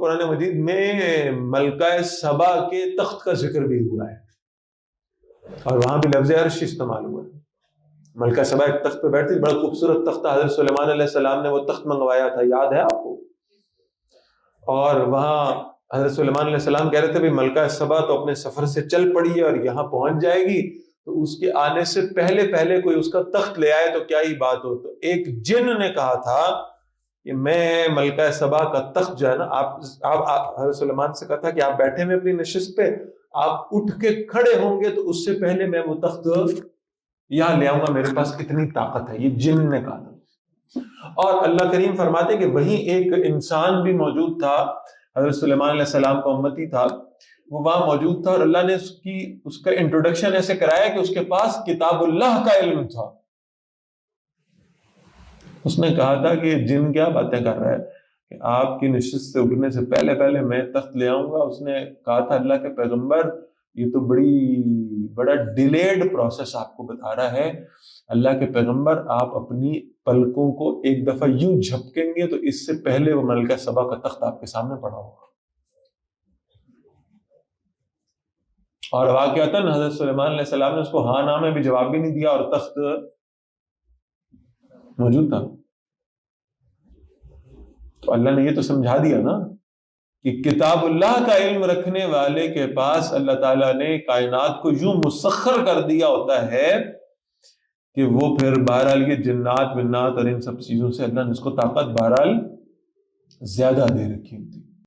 قرآن مجید میں ملکہ سبا کے تخت کا ذکر بھی ہوا ہے، اور وہاں بھی لفظ عرش استعمال ہوا ہے۔ ملکہ سبا ایک تخت پہ بیٹھتی، بڑا خوبصورت تخت تھا، حضرت سلیمان علیہ السلام نے وہ تخت منگوایا تھا، یاد ہے آپ کو؟ اور وہاں حضرت سلیمان علیہ السلام کہہ رہے تھے بھی ملکہ سبا تو اپنے سفر سے چل پڑی ہے اور یہاں پہنچ جائے گی، تو اس کے آنے سے پہلے کوئی اس کا تخت لے آئے تو کیا ہی بات ہو۔ تو ایک جن نے کہا تھا کہ میں ملکہ سبا کا تخت جو ہے نا، آپ حضرت سلیمان سے کہا تھا کہ آپ بیٹھے ہوئے اپنی نشست پہ، آپ اٹھ کے کھڑے ہوں گے تو اس سے پہلے میں وہ تخت یہاں لے آؤں گا، میرے پاس اتنی طاقت ہے، یہ جن نے کہا تھا۔ اور اللہ کریم فرماتے کہ وہیں ایک انسان بھی موجود تھا، حضرت سلیمان علیہ السلام کا امتی تھا، وہ وہاں موجود تھا، اور اللہ نے اس کا انٹروڈکشن ایسے کرایا کہ اس کے پاس کتاب اللہ کا علم تھا۔ اس نے کہا تھا کہ جن کیا باتیں کر رہا ہے کہ آپ کی نشست سے اٹھنے سے پہلے میں تخت لے آؤں گا۔ اس نے کہا تھا اللہ کے پیغمبر یہ تو بڑا ڈیلیڈ پروسیس آپ کو بتا رہا ہے، اللہ کے پیغمبر آپ اپنی پلکوں کو ایک دفعہ یوں جھپکیں گے تو اس سے پہلے وہ ملکہ سبا کا تخت آپ کے سامنے پڑا ہوگا۔ اور واقعتاً حضرت سلیمان علیہ السلام نے اس کو ہاں نہ میں بھی جواب بھی نہیں دیا، اور تخت موجود تھا۔ تو اللہ نے یہ تو سمجھا دیا نا کہ کتاب اللہ کا علم رکھنے والے کے پاس اللہ تعالیٰ نے کائنات کو یوں مسخر کر دیا ہوتا ہے کہ وہ پھر بہرحال یہ جنات منات اور ان سب چیزوں سے اللہ نے اس کو طاقت بہرحال زیادہ دے رکھی ہوتی۔